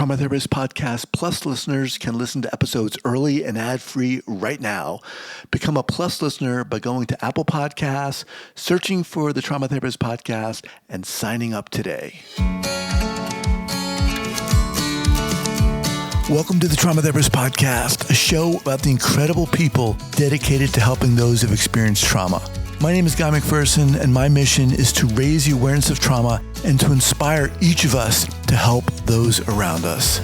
Trauma Therapist Podcast Plus listeners can listen to episodes early and ad-free right now. Become a Plus listener by going to Apple Podcasts, searching for the Trauma Therapist Podcast, and signing up today. Welcome to the Trauma Therapist Podcast, a show about the incredible people dedicated to helping those who have experienced trauma. My name is Guy McPherson, and my mission is to raise the awareness of trauma and to inspire each of us to help those around us.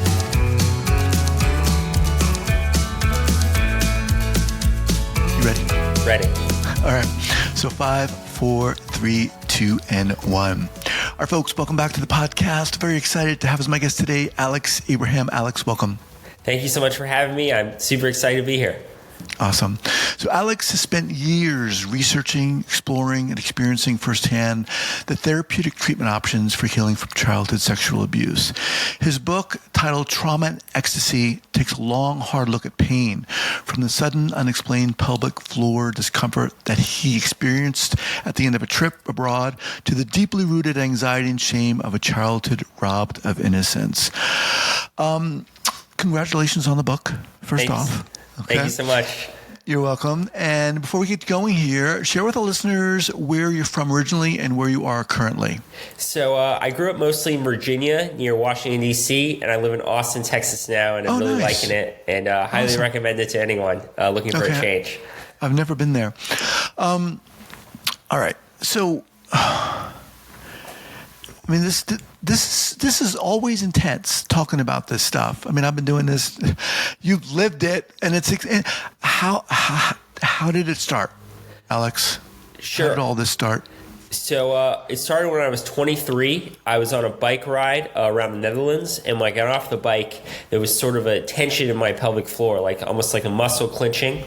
You ready? Ready. All right. So 5, 4, 3, 2, and 1. All right, folks, welcome back to the podcast. Very excited to have as my guest today, Alex Abraham. Alex, welcome. Thank you so much for having me. I'm super excited to be here. Awesome. So Alex has spent years researching, exploring, and experiencing firsthand the therapeutic treatment options for healing from childhood sexual abuse. His book, titled Trauma and Ecstasy, takes a long, hard look at pain, from the sudden, unexplained pelvic floor discomfort that he experienced at the end of a trip abroad to the deeply rooted anxiety and shame of a childhood robbed of innocence. Congratulations on the book, first off. Okay. Thank you so much. You're welcome. And before we get going here, share with the listeners where you're from originally and where you are currently. So I grew up mostly in Virginia, near Washington, D.C., and I live in Austin, Texas now, and I'm really liking it, and highly recommend it to anyone looking for a change. I've never been there. All right. So, I mean, this is always intense talking about this stuff. I mean, I've been doing this. You've lived it, and it's how did it start, Alex? Sure. How did all this start? So it started when I was 23. I was on a bike ride around the Netherlands, and when I got off the bike, there was sort of a tension in my pelvic floor, like almost like a muscle clenching,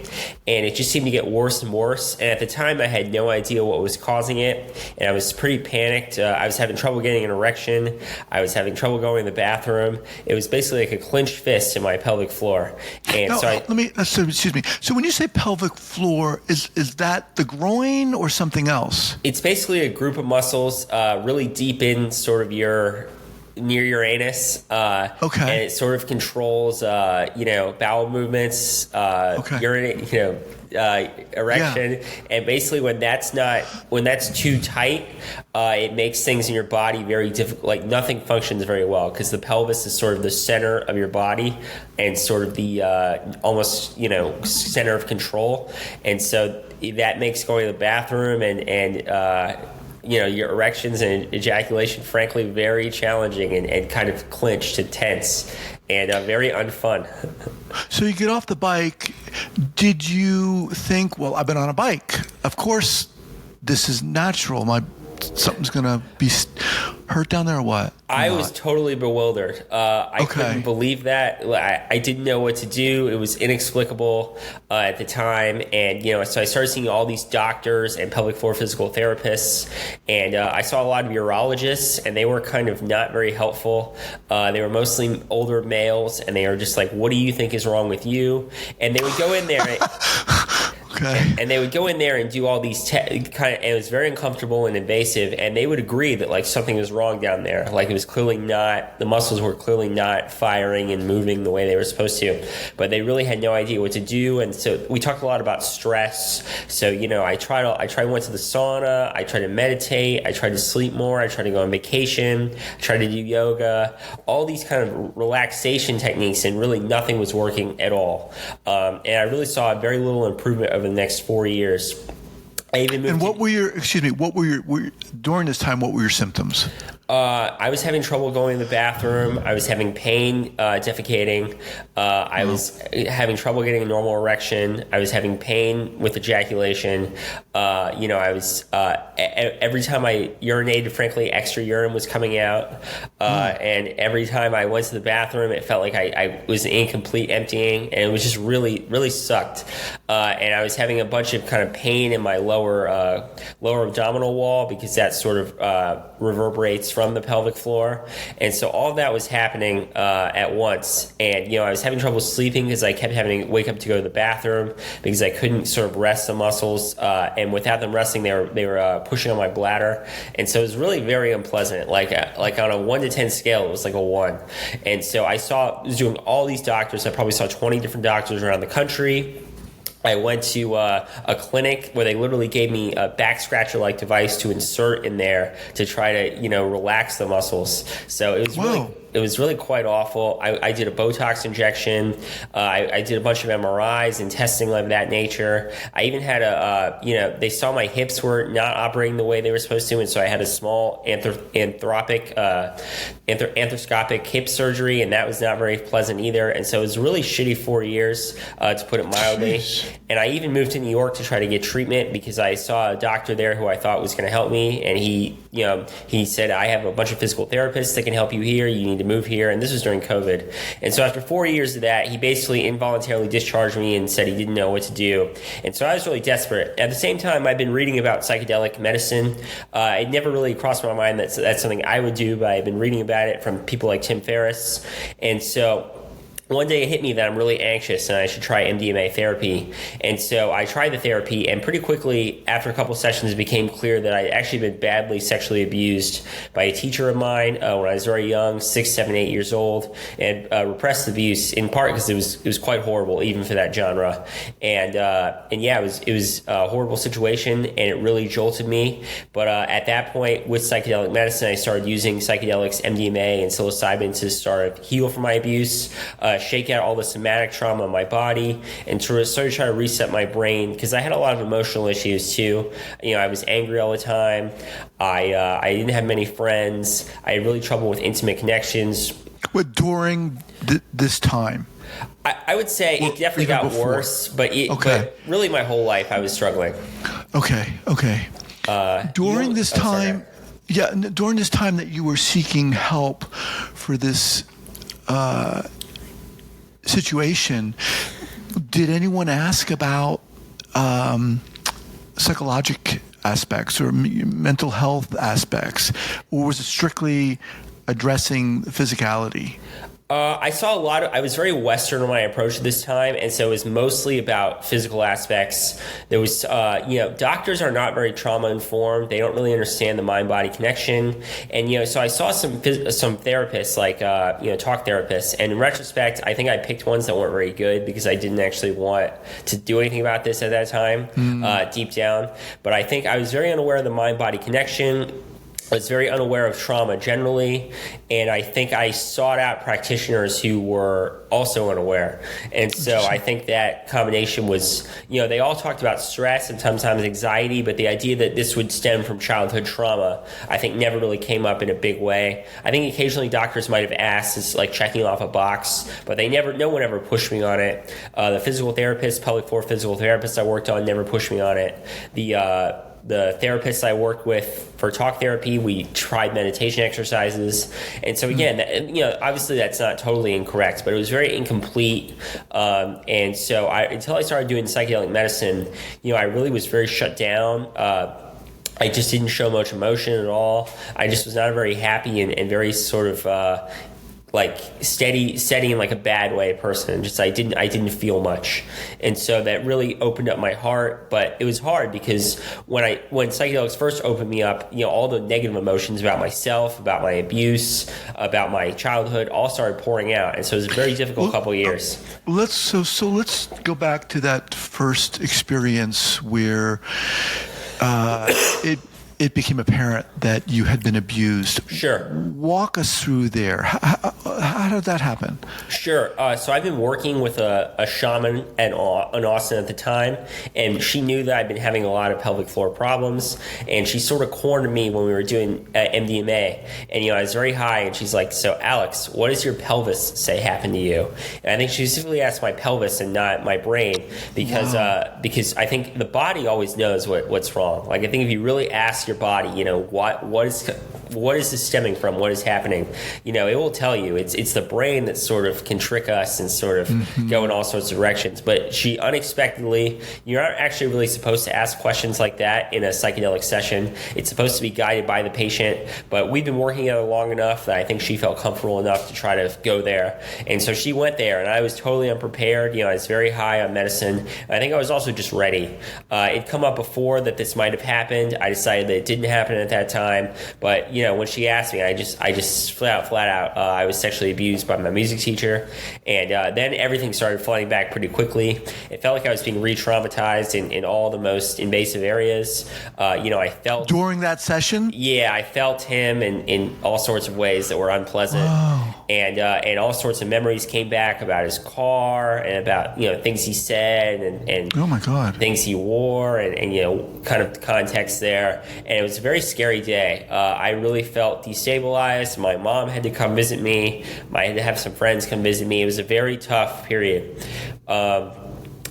and it just seemed to get worse and worse. And at the time, I had no idea what was causing it, and I was pretty panicked. I was having trouble getting an erection. I was having trouble going to the bathroom. It was basically like a clenched fist in my pelvic floor. And now, excuse me. So when you say pelvic floor, is that the groin or something else? It's basically a group of muscles really deep in sort of near your anus. And it sort of controls, bowel movements, urinate, erection. Yeah. And basically when that's too tight, it makes things in your body very difficult. Like nothing functions very well because the pelvis is sort of the center of your body and sort of the almost, center of control. And so that makes going to the bathroom and your erections and ejaculation, frankly, very challenging and kind of clenched and tense and very unfun. So you get off the bike. Did you think, well, I've been on a bike. Of course, this is natural. Something's going to be hurt down there or what? I was totally bewildered. I couldn't believe that. I didn't know what to do. It was inexplicable at the time. And, so I started seeing all these doctors and pelvic floor physical therapists. And I saw a lot of urologists, and they were kind of not very helpful. They were mostly older males, and they were just like, what do you think is wrong with you? And they would go in there. And they would go in there and do all these and it was very uncomfortable and invasive, and they would agree that like something was wrong down there. Like it was clearly not, the muscles were clearly not firing and moving the way they were supposed to, but they really had no idea what to do. And so we talked a lot about stress. So, I went to the sauna, I tried to meditate, I tried to sleep more, I tried to go on vacation, I tried to do yoga, all these kind of relaxation techniques, and really nothing was working at all. And I really saw very little improvement over the next 4 years. During this time, what were your symptoms? I was having trouble going to the bathroom. I was having pain defecating. I was having trouble getting a normal erection. I was having pain with ejaculation. I was every time I urinated, frankly, extra urine was coming out. And every time I went to the bathroom, it felt like I was incomplete emptying, and it was just really, really sucked. And I was having a bunch of kind of pain in my lower abdominal wall because that sort of reverberates from the pelvic floor. And so all of that was happening at once. And, I was having trouble sleeping because I kept having to wake up to go to the bathroom because I couldn't sort of rest the muscles. And without them resting, they were pushing on my bladder. And so it was really very unpleasant. Like on a 1 to 10 scale, it was like a 1. And so I was doing all these doctors. I probably saw 20 different doctors around the country. I went to a clinic where they literally gave me a back scratcher-like device to insert in there to try to, relax the muscles. So it was really quite awful. I did a Botox injection. I did a bunch of MRIs and testing of that nature. I even had they saw my hips were not operating the way they were supposed to, and so I had a small arthroscopic hip surgery, and that was not very pleasant either. And so it was a really shitty 4 years, to put it mildly. Jeez. And I even moved to New York to try to get treatment because I saw a doctor there who I thought was going to help me, and he said, I have a bunch of physical therapists that can help you here. You need to move here. And this was during COVID. And so after 4 years of that, he basically involuntarily discharged me and said he didn't know what to do. And so I was really desperate. At the same time, I've been reading about psychedelic medicine. It never really crossed my mind that that's something I would do, but I've been reading about it from people like Tim Ferriss. And so one day it hit me that I'm really anxious and I should try MDMA therapy. And so I tried the therapy, and pretty quickly after a couple sessions it became clear that I'd actually been badly sexually abused by a teacher of mine when I was very young, 6, 7, 8 years old, and repressed abuse, in part because it was quite horrible even for that genre. And yeah, it was a horrible situation, and it really jolted me. But at that point with psychedelic medicine, I started using psychedelics, MDMA and psilocybin to start heal from my abuse, shake out all the somatic trauma in my body, and to sort of try to reset my brain, because I had a lot of emotional issues too. I was angry all the time. I didn't have many friends. I had really trouble with intimate connections. But during this time? I would say it definitely got worse, but really my whole life I was struggling. Okay. During this time that you were seeking help for this situation, did anyone ask about psychologic aspects or mental health aspects, or was it strictly addressing physicality? I saw I was very Western in my approach at this time, and so it was mostly about physical aspects. There was, doctors are not very trauma informed. They don't really understand the mind-body connection. And, so I saw some therapists, like, talk therapists. And in retrospect, I think I picked ones that weren't very good because I didn't actually want to do anything about this at that time, deep down. But I think I was very unaware of the mind-body connection. I was very unaware of trauma generally, and I think I sought out practitioners who were also unaware. And so I think that combination was, they all talked about stress and sometimes anxiety, but the idea that this would stem from childhood trauma, I think never really came up in a big way. I think occasionally doctors might have asked, it's like checking off a box, but no one ever pushed me on it. The physical therapist, pelvic floor physical therapist I worked on never pushed me on it. The therapists I worked with for talk therapy, we tried meditation exercises. And so again, obviously that's not totally incorrect, but it was very incomplete. And so until I started doing psychedelic medicine, I really was very shut down. I just didn't show much emotion at all. I just was not a very happy and very sort of like steady in like a bad way person. Just I didn't feel much, and so that really opened up my heart. But it was hard because when psychedelics first opened me up, all the negative emotions about myself, about my abuse, about my childhood, all started pouring out, and so it was a very difficult couple of years. Let's go back to that first experience where it became apparent that you had been abused. Sure. Walk us through there. How did that happen? Sure. So I've been working with a shaman in Austin at the time, and she knew that I'd been having a lot of pelvic floor problems, and she sort of cornered me when we were doing MDMA. And, I was very high, and she's like, so Alex, what does your pelvis say happened to you? And I think she specifically asked my pelvis and not my brain because I think the body always knows what's wrong. Like, I think if you really ask your body, what is what is this stemming from? What is happening? You know, it will tell you. It's the brain that sort of can trick us and sort of go in all sorts of directions. But she unexpectedly, you're not actually really supposed to ask questions like that in a psychedelic session. It's supposed to be guided by the patient. But we've been working together long enough that I think she felt comfortable enough to try to go there. And so she went there, and I was totally unprepared. You know, I was very high on medicine. I think I was also just ready. It'd come up before that this might have happened. I decided that it didn't happen at that time. But, you know, when she asked me, I just flat out, I was sexually abused by my music teacher. And then everything started flooding back pretty quickly. It felt like I was being re-traumatized in all the most invasive areas. You know, I felt... During that session? Yeah, I felt him in all sorts of ways that were unpleasant. Whoa. And all sorts of memories came back about his car and about, you know, things he said and oh my God, things he wore and you know, kind of context there. And it was a very scary day. I really felt destabilized. My mom had to come visit me. I had to have some friends come visit me. It was a very tough period.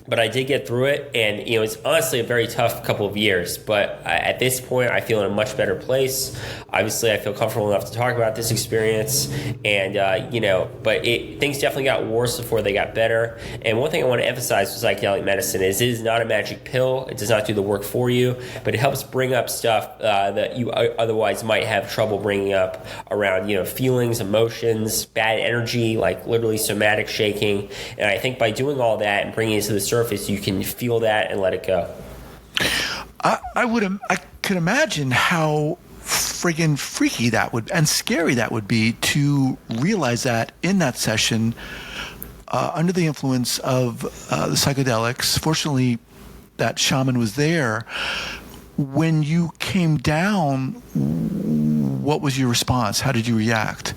But I did get through it, and you know, it's honestly a very tough couple of years. But at this point, I feel in a much better place. Obviously, I feel comfortable enough to talk about this experience, and you know, but things definitely got worse before they got better. And one thing I want to emphasize with psychedelic medicine is it is not a magic pill. It does not do the work for you, but it helps bring up stuff that you otherwise might have trouble bringing up around, you know, feelings, emotions, bad energy, like literally somatic shaking. And I think by doing all that and bringing it to the surface, you can feel that and let it go. I could imagine how friggin' freaky that would and scary that would be to realize that in that session under the influence of the psychedelics. Fortunately, that shaman was there. When you came down, what was your response? How did you react?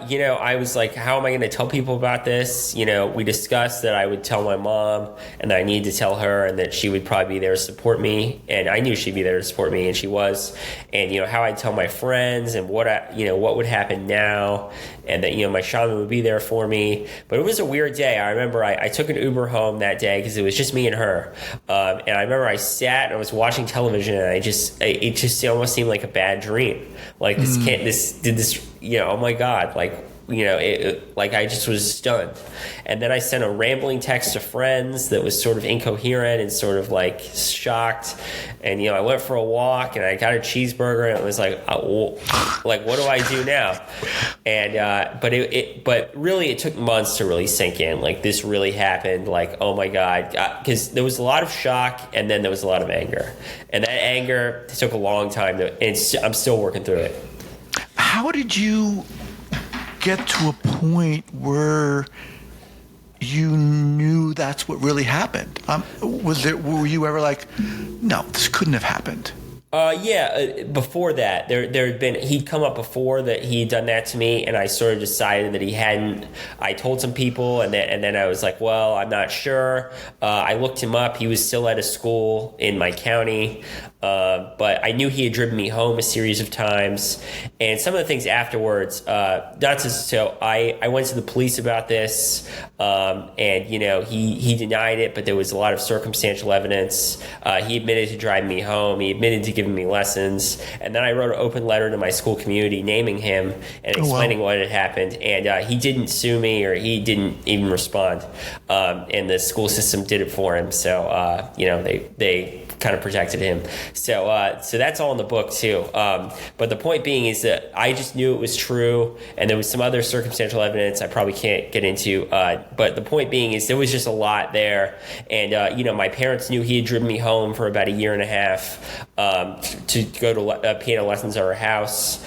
You know, I was like, how am I going to tell people about this? You know, we discussed that I would tell my mom and that I needed to tell her and that she would probably be there to support me. And I knew she'd be there to support me, and she was. And, you know, how I'd tell my friends and what would happen now, and that, you know, my shaman would be there for me. But it was a weird day. I remember I took an Uber home that day because it was just me and her. And I remember I sat and I was watching television, and it just almost seemed like a bad dream. Like you know, oh my God, like, you know, like I just was stunned. And then I sent a rambling text to friends that was sort of incoherent and sort of like shocked. And, you know, I went for a walk and I got a cheeseburger, and it was like, like, what do I do now? And, but really it took months to really sink in. Like, this really happened. Like, oh my God. Because there was a lot of shock, and then there was a lot of anger. And that anger took a long time and I'm still working through it. How did you get to a point where you knew that's what really happened? Were you ever like, no, this couldn't have happened? Before that, there had been, he'd come up before that he'd done that to me, and I sort of decided that he hadn't. I told some people, and then I was like, well, I'm not sure. I looked him up. He was still at a school in my county, but I knew he had driven me home a series of times. And some of the things afterwards, I went to the police about this, and, you know, he denied it, but there was a lot of circumstantial evidence. He admitted to driving me home. He admitted to giving me lessons, and then I wrote an open letter to my school community naming him and explaining what had happened, and he didn't sue me, or he didn't even respond, and the school system did it for him, so you know, they kind of protected him. So that's all in the book too. But the point being is that I just knew it was true, and there was some other circumstantial evidence I probably can't get into. But the point being is there was just a lot there, and you know, my parents knew he had driven me home for about a year and a half to go to piano lessons at our house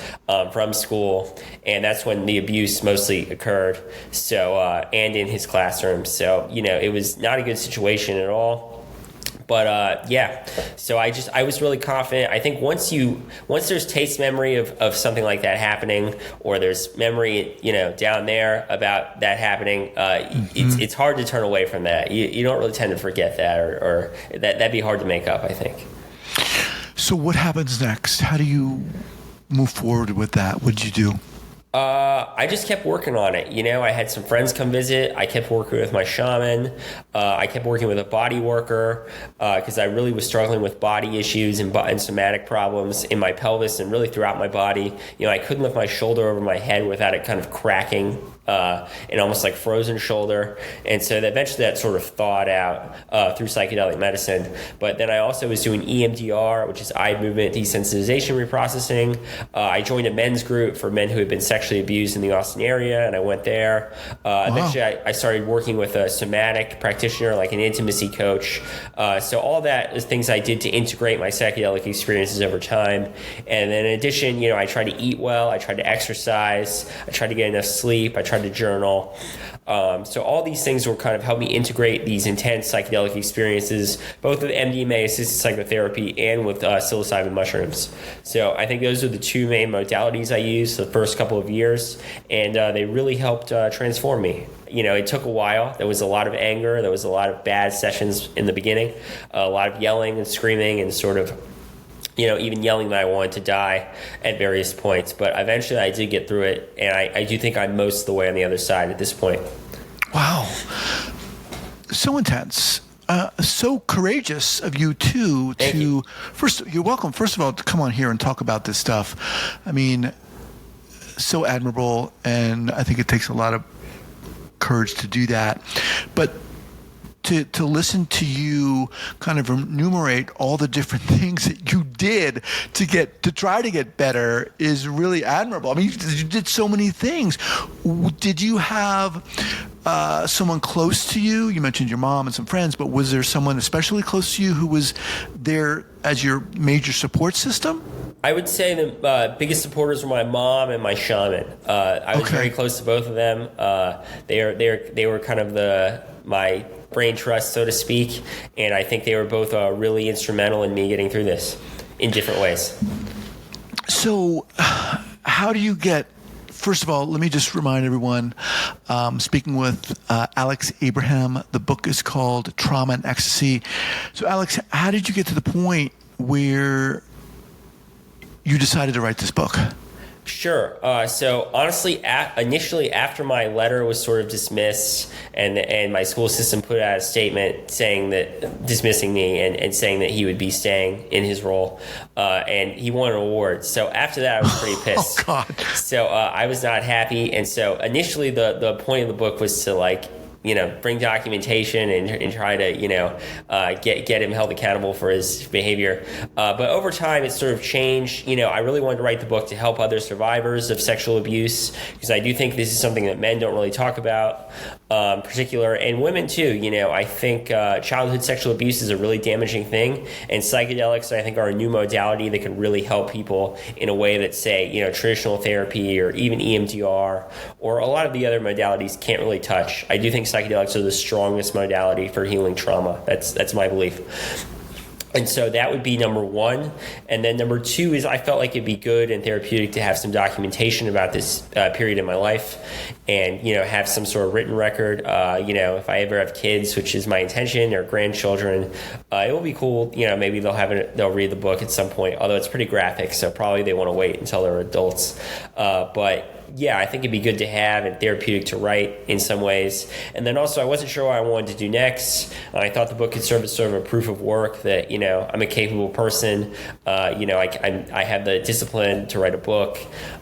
from school, and that's when the abuse mostly occurred. So and in his classroom. So, you know, it was not a good situation at all. But so I was really confident. I think once there's taste memory of something like that happening, or there's memory, you know, down there about that happening, it's hard to turn away from that. You don't really tend to forget that, or that'd be hard to make up, I think. So what happens next? How do you move forward with that? What did you do? I just kept working on it. I had some friends come visit. I kept working with my shaman. I kept working with a body worker because I really was struggling with body issues and somatic problems in my pelvis and really throughout my body. I couldn't lift my shoulder over my head without it kind of cracking and almost like frozen shoulder. And so eventually that sort of thawed out through psychedelic medicine. But then I also was doing EMDR, which is eye movement desensitization reprocessing. I joined a men's group for men who had been sexually abused in the Austin area, and I went there. Eventually I started working with a somatic practitioner, like an intimacy coach. So all that is things I did to integrate my psychedelic experiences over time. And then in addition, I tried to eat well, I tried to exercise, I tried to get enough sleep, I tried to journal. So all these things will kind of help me integrate these intense psychedelic experiences, both with MDMA-assisted psychotherapy and with psilocybin mushrooms. So I think those are the two main modalities I used the first couple of years, and they really helped transform me. It took a while. There was a lot of anger. There was a lot of bad sessions in the beginning, a lot of yelling and screaming and sort of even yelling that I wanted to die at various points. But eventually I did get through it, and I do think I'm most of the way on the other side at this point. Wow. So intense. So courageous of you, too, Thank you. First, you're welcome. First of all, to come on here and talk about this stuff. I mean, so admirable, and I think it takes a lot of courage to do that. But to listen to you kind of enumerate all the different things that you did to try to get better is really admirable. I mean, you did so many things. Did you have someone close to you? You mentioned your mom and some friends, but was there someone especially close to you who was there as your major support system? I would say the biggest supporters were my mom and my shaman. I was very close to both of them. They were kind of my brain trust, so to speak, and I think they were both really instrumental in me getting through this in different ways. So how do you get, first of all, let me just remind everyone, speaking with Alex Abraham, the book is called Trauma and Ecstasy. So Alex, how did you get to the point where you decided to write this book? Sure. So honestly, initially after my letter was sort of dismissed and my school system put out a statement saying that dismissing me and saying that he would be staying in his role, and he won an award. So after that, I was pretty pissed. Oh God. So I was not happy. And so initially the point of the book was to bring documentation and try to, get him held accountable for his behavior. But over time, it sort of changed. I really wanted to write the book to help other survivors of sexual abuse, because I do think this is something that men don't really talk about, particular, and women too. I think childhood sexual abuse is a really damaging thing, and psychedelics, I think, are a new modality that can really help people in a way that, say, traditional therapy or even EMDR or a lot of the other modalities can't really touch. I do think psychedelics are the strongest modality for healing trauma. That's my belief. And so that would be number one. And then number two is I felt like it'd be good and therapeutic to have some documentation about this period in my life and, have some sort of written record. If I ever have kids, which is my intention, or grandchildren, it will be cool. Maybe they'll read the book at some point, although it's pretty graphic. So probably they want to wait until they're adults. But yeah, I think it'd be good to have and therapeutic to write in some ways. And then also, I wasn't sure what I wanted to do next. I thought the book could serve as sort of a proof of work that, I'm a capable person. I have the discipline to write a book.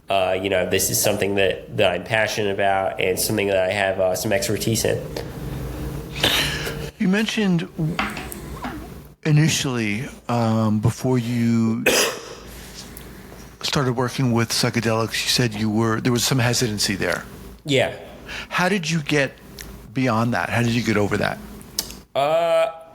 This is something that I'm passionate about and something that I have some expertise in. You mentioned initially, before you started working with psychedelics, you said there was some hesitancy there. Yeah. How did you get beyond that? How did you get over that?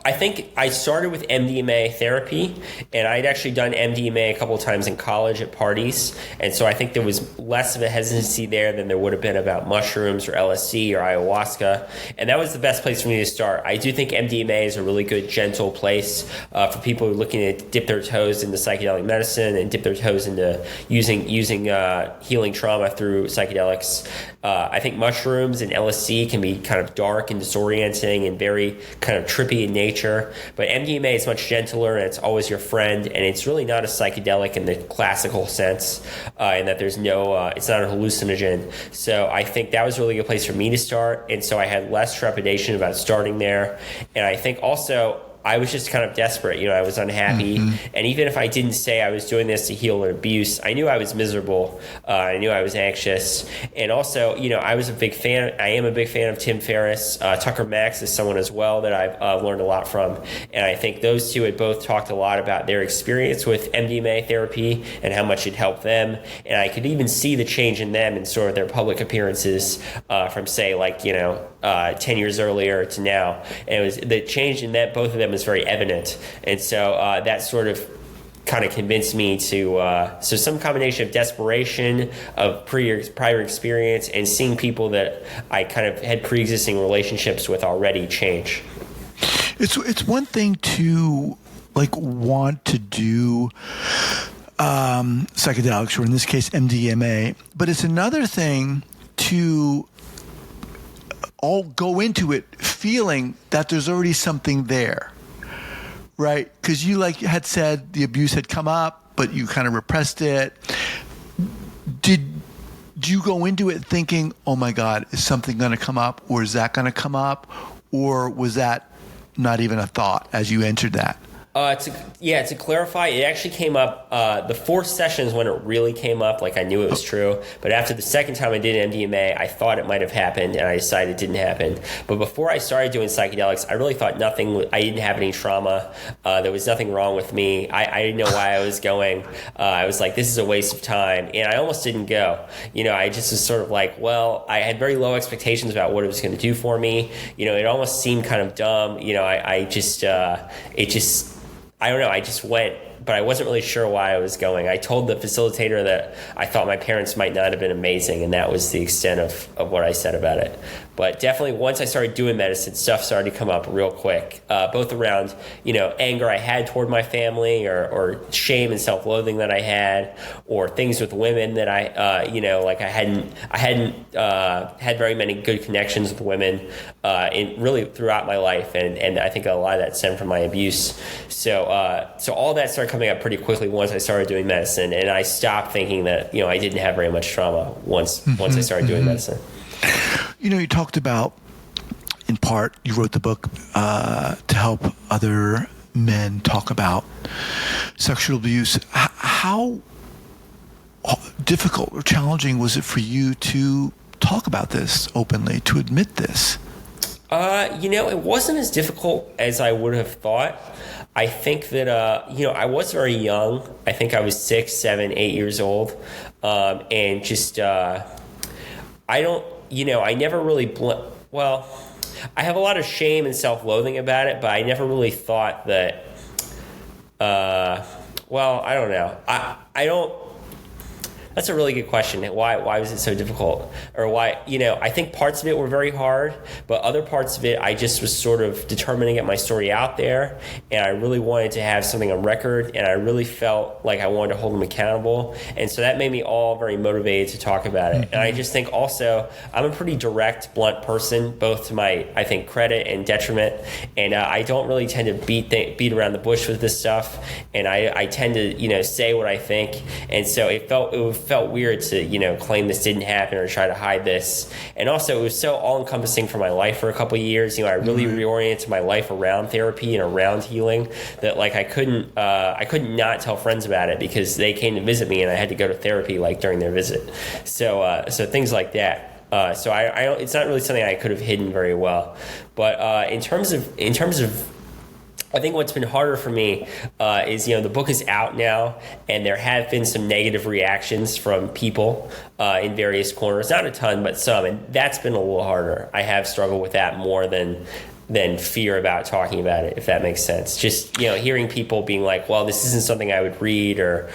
I think I started with MDMA therapy, and I'd actually done MDMA a couple of times in college at parties, and so I think there was less of a hesitancy there than there would have been about mushrooms or LSD or ayahuasca, and that was the best place for me to start. I do think MDMA is a really good, gentle place for people who are looking to dip their toes into psychedelic medicine and dip their toes into using healing trauma through psychedelics. I think mushrooms and LSD can be kind of dark and disorienting and very kind of trippy in nature. But MDMA is much gentler, and it's always your friend, and it's really not a psychedelic in the classical sense, in that there's no, it's not a hallucinogen. So I think that was really a good place for me to start, and so I had less trepidation about starting there. And I think also I was just kind of desperate. I was unhappy. And even if I didn't say I was doing this to heal an abuse, I knew I was miserable. I knew I was anxious. And also, I am a big fan of Tim Ferriss. Tucker Max is someone as well that I've learned a lot from. And I think those two had both talked a lot about their experience with MDMA therapy and how much it helped them. And I could even see the change in them in sort of their public appearances from, say, 10 years earlier to now. And it was the change in that both of them was very evident. And so that sort of kind of convinced me to, so some combination of desperation, of prior experience, and seeing people that I kind of had pre-existing relationships with already change. It's one thing to want to do psychedelics, or in this case MDMA, but it's another thing to all go into it feeling that there's already something there, right? Because you had said the abuse had come up, but you kind of repressed it. Did you go into it thinking, oh my God, is something going to come up, or is that going to come up, or was that not even a thought as you entered that? To clarify, it actually came up, the fourth session is when it really came up, I knew it was true. But after the second time I did MDMA, I thought it might have happened, and I decided it didn't happen. But before I started doing psychedelics, I really thought I didn't have any trauma. There was nothing wrong with me. I didn't know why I was going. I was like, this is a waste of time. And I almost didn't go. I just was sort of I had very low expectations about what it was going to do for me. It almost seemed kind of dumb. I don't know, I just went, but I wasn't really sure why I was going. I told the facilitator that I thought my parents might not have been amazing, and that was the extent of what I said about it. But definitely once I started doing medicine, stuff started to come up real quick, both around, anger I had toward my family, or shame and self-loathing that I had, or things with women that I hadn't had very many good connections with women really throughout my life, and I think a lot of that stemmed from my abuse. So all that started coming up pretty quickly once I started doing medicine, and I stopped thinking that I didn't have very much trauma once I started doing medicine. You talked about, in part, you wrote the book to help other men talk about sexual abuse. How difficult or challenging was it for you to talk about this openly, to admit this? It wasn't as difficult as I would have thought. I think that, I was very young. I think I was 6, 7, 8 years old. And just, I never really, I have a lot of shame and self-loathing about it, but I never really thought that, I don't know. I don't. That's a really good question. Why was it so difficult? Or why, I think parts of it were very hard, but other parts of it, I just was sort of determined to get my story out there, and I really wanted to have something on record, and I really felt like I wanted to hold them accountable. And so that made me all very motivated to talk about it. And I just think also, I'm a pretty direct, blunt person, both to my, I think, credit and detriment. And I don't really tend to beat around the bush with this stuff. And I tend to, say what I think. And so it felt weird to, claim this didn't happen or try to hide this. And also, it was so all-encompassing for my life for a couple of years. I really reoriented my life around therapy and around healing that, I couldn't not tell friends about it because they came to visit me and I had to go to therapy, during their visit. So things like that. So it's not really something I could have hidden very well. But in terms of I think what's been harder for me is, the book is out now, and there have been some negative reactions from people in various corners. Not a ton, but some, and that's been a little harder. I have struggled with that more than fear about talking about it, if that makes sense. Just, hearing people being like, well, this isn't something I would read, or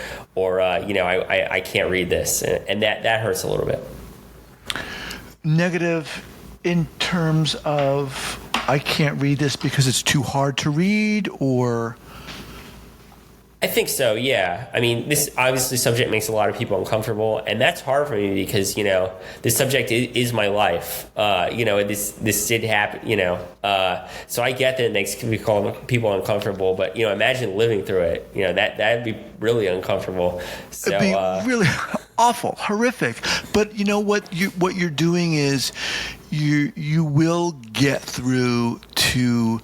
I can't read this, and that hurts a little bit. Negative in terms of, I can't read this because it's too hard to read, or I think so, yeah. I mean, this obviously subject makes a lot of people uncomfortable, and that's hard for me because, this subject is my life. This did happen, so I get that it makes people uncomfortable, but, imagine living through it. That'd be really uncomfortable. So, it'd be really awful, horrific. But what you're doing is you will get through to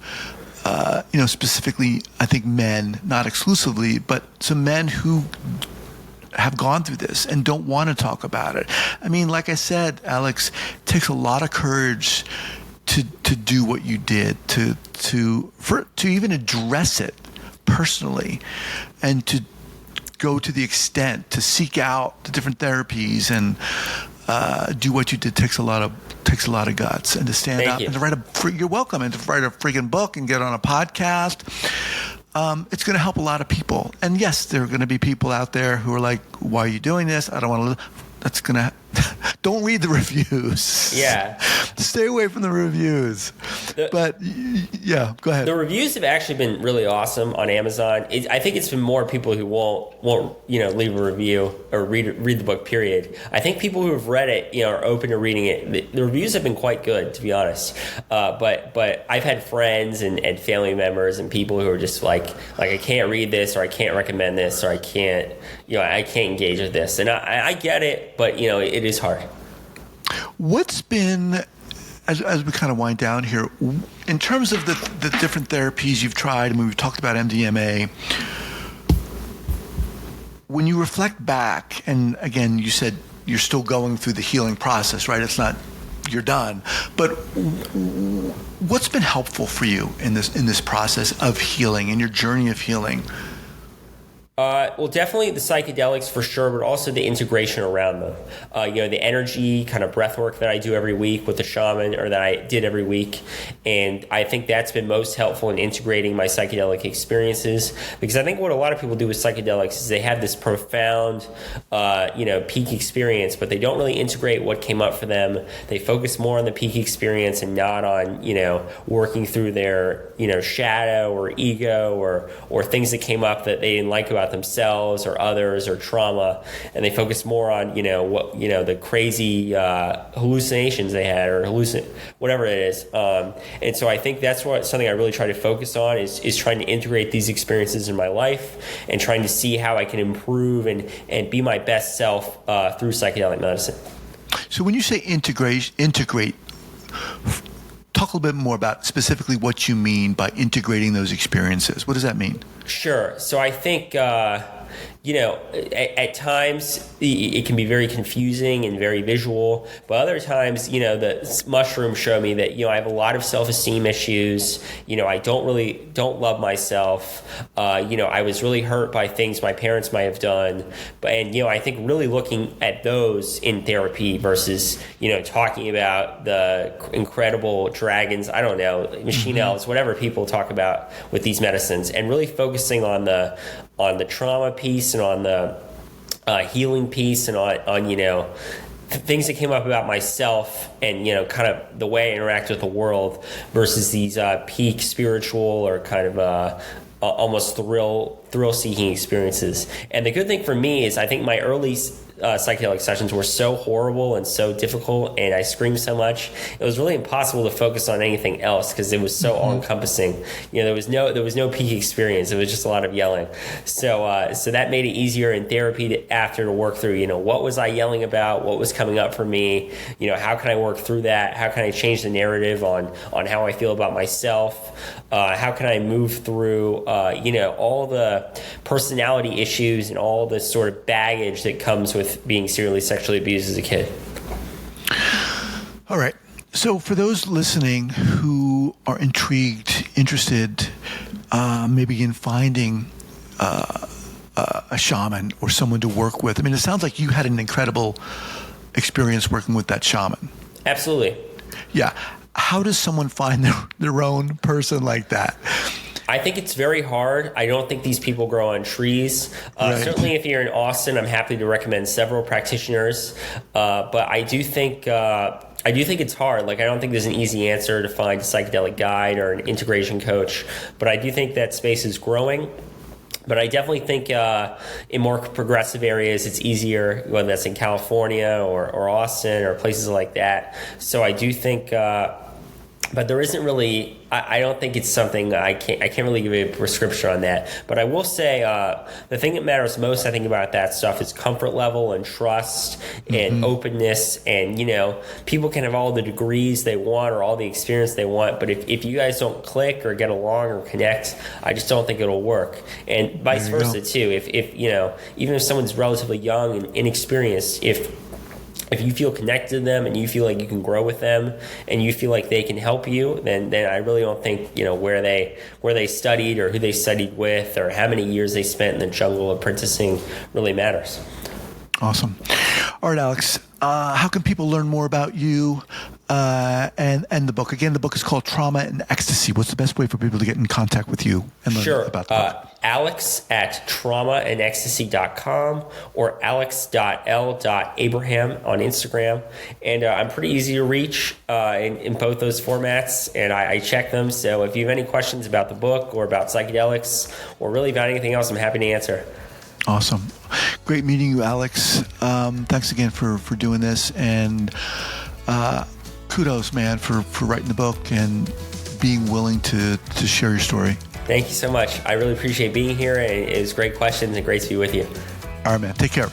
specifically, I think men, not exclusively, but some men who have gone through this and don't want to talk about it. I mean, like I said, Alex, it takes a lot of courage to do what you did, to even address it personally, and to go to the extent to seek out the different therapies and do what you did takes a lot of guts, and to stand up and to write you're welcome, and to write a friggin' book and get on a podcast. It's going to help a lot of people. And yes, there are going to be people out there who are like, why are you doing this? I don't want to. That's going to. Don't read the reviews. Yeah. Stay away from the reviews. But yeah, go ahead. The reviews have actually been really awesome on Amazon. I think it's been more people who won't leave a review or read the book, period. I think people who have read it, are open to reading it. The reviews have been quite good, to be honest. But I've had friends and family members and people who are just like I can't read this, or I can't recommend this, or I can't engage with this. And I get it, but it is hard. What's been, as we kind of wind down here, in terms of the different therapies you've tried? I mean, we've talked about MDMA. When you reflect back, and again, you said you're still going through the healing process, right? It's not you're done. But what's been helpful for you in this process of healing, in your journey of healing? Well, definitely the psychedelics for sure, but also the integration around them. The energy kind of breath work that I do every week with the shaman, or that I did every week. And I think that's been most helpful in integrating my psychedelic experiences, because I think what a lot of people do with psychedelics is they have this profound, peak experience, but they don't really integrate what came up for them. They focus more on the peak experience and not on, working through their, shadow or ego or things that came up that they didn't like about themselves or others or trauma, and they focus more on the crazy hallucinations they had, or whatever it is, and so I think that's something I really try to focus on is trying to integrate these experiences in my life and trying to see how I can improve and be my best self through psychedelic medicine. So when you say integrate, talk a little bit more about specifically what you mean by integrating those experiences. What does that mean? Sure. So I think, at times it can be very confusing and very visual, but other times, the mushrooms show me that, I have a lot of self-esteem issues. I don't love myself. I was really hurt by things my parents might have done. I think really looking at those in therapy versus, talking about the incredible dragons, I don't know, machine elves, whatever people talk about with these medicines, and really focusing on the trauma piece and on the healing piece and on things that came up about myself and kind of the way I interact with the world versus these peak spiritual or kind of almost thrill-seeking experiences. And the good thing for me is I think my early psychedelic sessions were so horrible and so difficult, and I screamed so much, it was really impossible to focus on anything else because it was so all-encompassing. There was no peak experience. It was just a lot of yelling. So that made it easier in therapy to work through, what was I yelling about? What was coming up for me? How can I work through that? How can I change the narrative on how I feel about myself? How can I move through, all the personality issues and all the sort of baggage that comes with being serially sexually abused as a kid. All right. So for those listening who are interested, maybe in finding a shaman or someone to work with, I mean, it sounds like you had an incredible experience working with that shaman. Absolutely. Yeah. How does someone find their own person like that? I think it's very hard. I don't think these people grow on trees. Right. Certainly if you're in Austin, I'm happy to recommend several practitioners. But I do think it's hard. Like, I don't think there's an easy answer to find a psychedelic guide or an integration coach. But I do think that space is growing. But I definitely think in more progressive areas, it's easier, whether that's in California or Austin or places like that. So I do think, but there isn't really, I don't think it's something, I can't really give you a prescription on that. But I will say the thing that matters most, I think, about that stuff is comfort level and trust and openness. And, you know, people can have all the degrees they want or all the experience they want, but if you guys don't click or get along or connect, I just don't think it'll work. And vice versa too. If you know, even if someone's relatively young and inexperienced, if you feel connected to them and you feel like you can grow with them and you feel like they can help you, then I really don't think, you know, where they studied or who they studied with or how many years they spent in the jungle apprenticing really matters. Awesome. All right, Alex, how can people learn more about you and the book? Again, the book is called Trauma and Ecstasy. What's the best way for people to get in contact with you and learn about the book? Alex at traumaandecstasy.com or alex.l.abraham on Instagram. And I'm pretty easy to reach in both those formats, and I check them. So if you have any questions about the book or about psychedelics or really about anything else, I'm happy to answer. Awesome. Great meeting you, Alex. Thanks again for doing this. And kudos, man, for writing the book and being willing to share your story. Thank you so much. I really appreciate being here. It was great questions and great to be with you. All right, man. Take care.